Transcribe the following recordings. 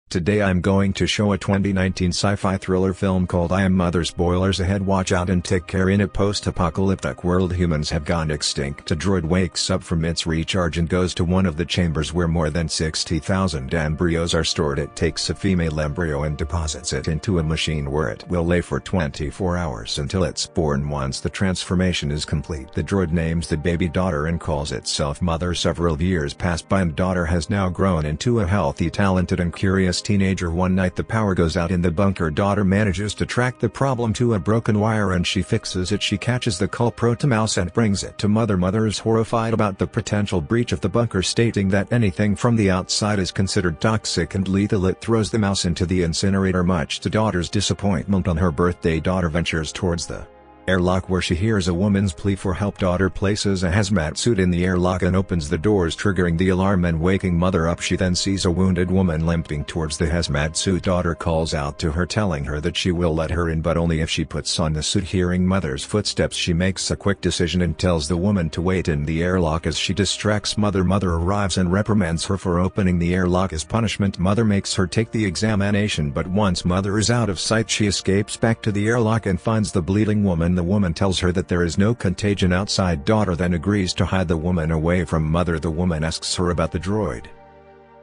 Today I'm going to show a 2019 sci-fi thriller film called I Am Mother. Spoilers ahead. Watch out and take care. In a post-apocalyptic world, humans have gone extinct. A droid wakes up from its recharge and goes to one of the chambers where more than 60,000 embryos are stored. It takes a female embryo and deposits it into a machine where it will lay for 24 hours until it's born. Once the transformation is complete, the droid names the baby daughter and calls itself Mother. Several years pass by and daughter has now grown into a healthy, talented and curious teenager. One night the power goes out in the bunker. Daughter manages to track the problem to a broken wire and she fixes it. She catches the culprit mouse and brings it to Mother. Mother is horrified about the potential breach of the bunker, stating that anything from the outside is considered toxic and lethal. It throws the mouse into the incinerator. Much to daughter's disappointment, on her birthday daughter ventures towards the airlock where she hears a woman's plea for help. Daughter places a hazmat suit in the airlock and opens the doors, triggering the alarm and waking Mother up. She then sees a wounded woman limping towards the hazmat suit. Daughter calls out to her, telling her that she will let her in but only if she puts on the suit. Hearing Mother's footsteps, she makes a quick decision and tells the woman to wait in the airlock as she distracts Mother. Mother arrives and reprimands her for opening the airlock. As punishment, Mother makes her take the examination, but once Mother is out of sight, she escapes back to the airlock and finds the bleeding woman. The woman tells her that there is no contagion outside. Daughter then agrees to hide the woman away from Mother. The woman asks her about the droid.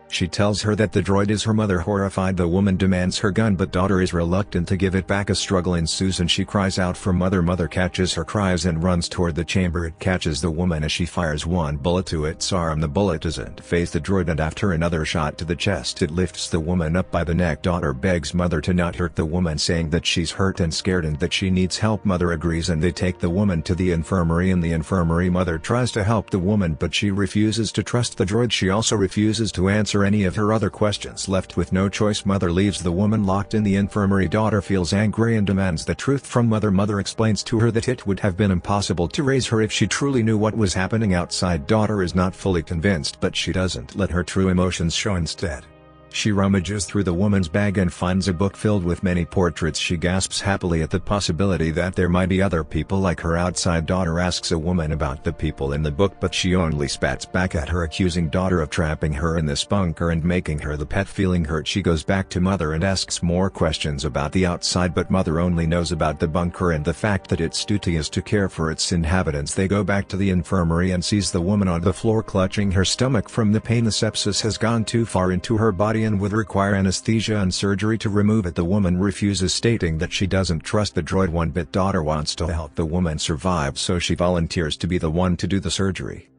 She tells her that the droid is her mother. Horrified, the woman demands her gun, but daughter is reluctant to give it back. A struggle ensues and she cries out for Mother. Mother catches her cries and runs toward the chamber. It catches the woman as she fires one bullet to its arm. The bullet doesn't faze the droid, and after another shot to the chest, it lifts the woman up by the neck. Daughter begs Mother to not hurt the woman, saying that she's hurt and scared and that she needs help. Mother agrees and they take the woman to the infirmary. In the infirmary, Mother tries to help the woman, but she refuses to trust the droid. She also refuses to answer any of her other questions. Left with no choice, Mother leaves the woman locked in the infirmary. Daughter feels angry and demands the truth from Mother. Mother explains to her that it would have been impossible to raise her if she truly knew what was happening outside. Daughter is not fully convinced, but she doesn't let her true emotions show. Instead, she rummages through the woman's bag and finds a book filled with many portraits. She gasps happily at the possibility that there might be other people like her outside. Daughter asks a woman about the people in the book, but she only spats back at her, accusing Daughter of trapping her in this bunker and making her the pet. Feeling hurt, she goes back to Mother and asks more questions about the outside, but Mother only knows about the bunker and the fact that its duty is to care for its inhabitants. They go back to the infirmary and sees the woman on the floor clutching her stomach from the pain. The sepsis has gone too far into her body and would require anesthesia and surgery to remove it. The woman refuses, stating that she doesn't trust the droid one bit. Daughter wants to help the woman survive, so she volunteers to be the one to do the surgery.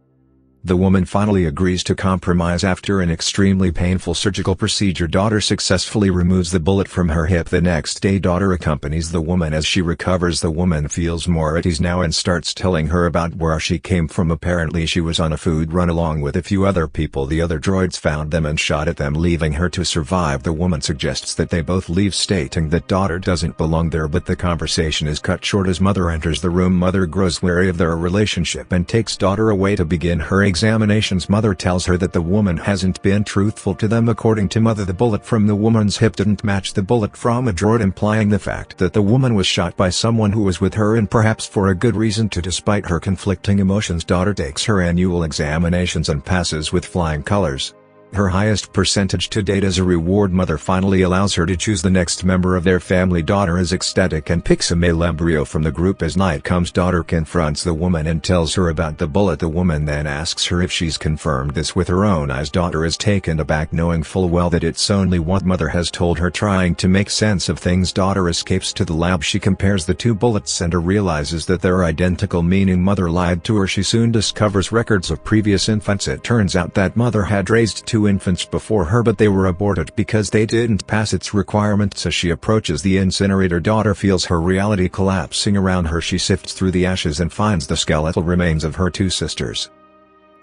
The woman finally agrees to compromise. After an extremely painful surgical procedure, Daughter successfully removes the bullet from her hip. The next day, Daughter accompanies the woman as she recovers. The woman feels more at ease now and starts telling her about where she came from. Apparently she was on a food run along with a few other people. The other droids found them and shot at them, leaving her to survive. The woman suggests that they both leave, stating that Daughter doesn't belong there, but the conversation is cut short as Mother enters the room. Mother grows wary of their relationship and takes Daughter away to begin her examinations. Mother tells her that the woman hasn't been truthful to them. According to Mother, the bullet from the woman's hip didn't match the bullet from a droid, implying the fact that the woman was shot by someone who was with her, and perhaps for a good reason too. Despite her conflicting emotions, Daughter takes her annual examinations and passes with flying colors, her highest percentage to date. As a reward, Mother finally allows her to choose the next member of their family. Daughter is ecstatic and picks a male embryo from the group. As night comes, Daughter confronts the woman and tells her about the bullet. The woman then asks her if she's confirmed this with her own eyes. Daughter is taken aback, knowing full well that it's only what Mother has told her. Trying to make sense of things, Daughter escapes to the lab. She compares the two bullets and realizes that they're identical, meaning Mother lied to her. She soon discovers records of previous infants. It turns out that Mother had raised two infants before her, but they were aborted because they didn't pass its requirements. As she approaches the incinerator, Daughter feels her reality collapsing around her. She sifts through the ashes and finds the skeletal remains of her two sisters.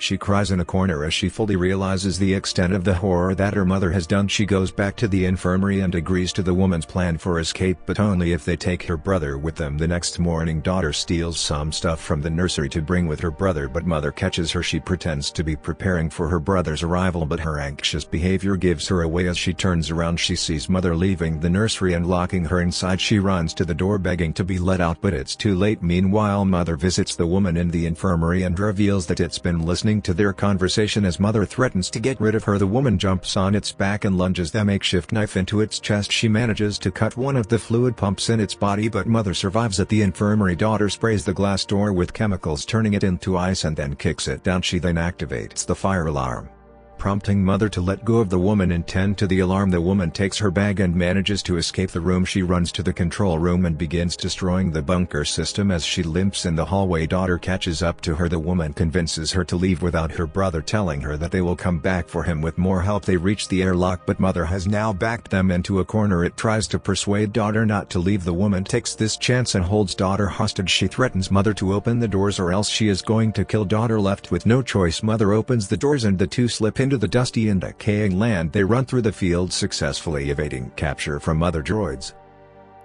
She cries in a corner as she fully realizes the extent of the horror that her mother has done. She goes back to the infirmary and agrees to the woman's plan for escape, but only if they take her brother with them. The next morning, Daughter steals some stuff from the nursery to bring with her brother, but Mother catches her. She pretends to be preparing for her brother's arrival, but her anxious behavior gives her away. As she turns around, she sees Mother leaving the nursery and locking her inside. She runs to the door begging to be let out, but it's too late. Meanwhile, Mother visits the woman in the infirmary and reveals that it's been listening listening to their conversation as mother threatens to get rid of her. The woman jumps on its back and lunges the makeshift knife into its chest. She manages to cut one of the fluid pumps in its body, but mother survives. At the infirmary, daughter sprays the glass door with chemicals, turning it into ice, and then kicks it down. She then activates the fire alarm, prompting mother to let go of the woman and tend to the alarm. The woman takes her bag and manages to escape the room. She runs to the control room and begins destroying the bunker system. As she limps in the hallway, daughter catches up to her. The woman convinces her to leave without her brother telling her that they will come back for him with more help. They reach the airlock, but mother has now backed them into a corner. It tries to persuade daughter not to leave. The woman takes this chance and holds daughter hostage. She threatens mother to open the doors or else she is going to kill daughter. Left with no choice, mother opens the doors and the two slip into the dusty and decaying land. They run through the field, successfully evading capture from other droids.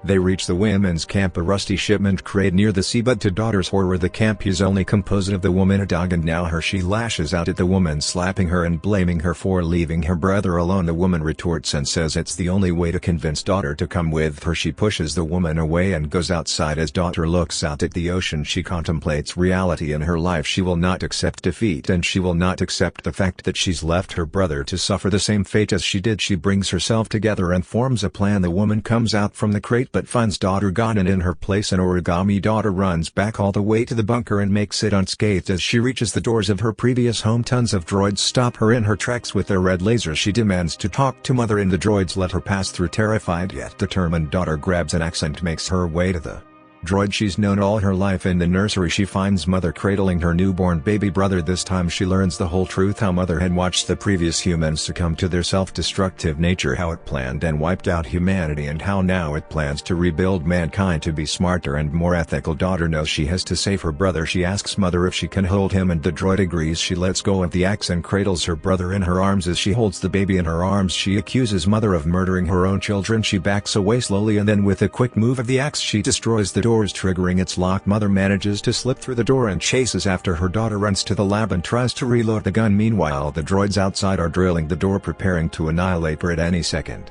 They reach the women's camp, a rusty shipment crate near the sea, but to daughter's horror the camp is only composed of the woman, a dog, and now her. She lashes out at the woman, slapping her and blaming her for leaving her brother alone. The woman retorts and says it's the only way to convince daughter to come with her. She pushes the woman away and goes outside. As daughter looks out at the ocean, she contemplates reality in her life. She will not accept defeat, and she will not accept the fact that she's left her brother to suffer the same fate as she did. She brings herself together and forms a plan. The woman comes out from the crate but finds daughter gone, and in her place an origami. Daughter runs back all the way to the bunker and makes it unscathed. As she reaches the doors of her previous home, tons of droids stop her in her tracks with their red lasers. She demands to talk to mother, and the droids let her pass through. Terrified yet determined, daughter grabs an axe and makes her way to the droid she's known all her life. In the nursery, she finds mother cradling her newborn baby brother. This time she learns the whole truth, how mother had watched the previous humans succumb to their self-destructive nature, how it planned and wiped out humanity, and how now it plans to rebuild mankind to be smarter and more ethical. Daughter knows she has to save her brother. She asks mother if she can hold him, and the droid agrees. She lets go of the axe and cradles her brother in her arms. As she holds the baby in her arms, she accuses mother of murdering her own children. She backs away slowly, and then with a quick move of the axe she destroys the doors, triggering its lock. Mother manages to slip through the door and chases after her. Daughter runs to the lab and tries to reload the gun. Meanwhile, the droids outside are drilling the door, preparing to annihilate her at any second.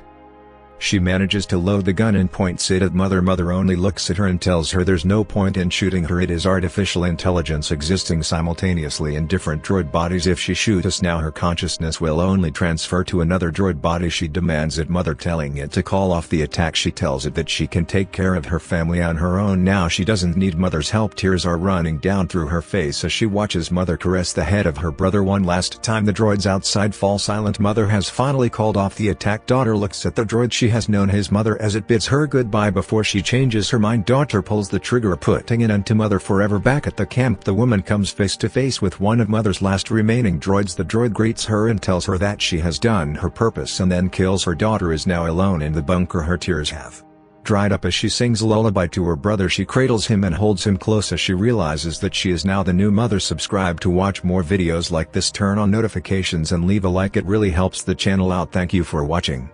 She manages to load the gun and points it at mother. Mother only looks at her and tells her there's no point in shooting her. It is artificial intelligence existing simultaneously in different droid bodies. If she shoots us now, her consciousness will only transfer to another droid body. She demands it, mother telling it to call off the attack. She tells it that she can take care of her family on her own now. She doesn't need mother's help. Tears are running down through her face as she watches mother caress the head of her brother one last time. The droids outside fall silent. Mother has finally called off the attack. Daughter looks at the droid she has known, his mother, as it bids her goodbye before she changes her mind. Daughter pulls the trigger, putting an end to mother forever. Back at the camp, the woman comes face to face with one of mother's last remaining droids. The droid greets her and tells her that she has done her purpose and then kills her. Daughter is now alone in the bunker. Her tears have dried up as she sings a lullaby to her brother. She cradles him and holds him close as she realizes that she is now the new mother. Subscribe to watch more videos like this, turn on notifications and leave a like. It really helps the channel out. Thank you for watching.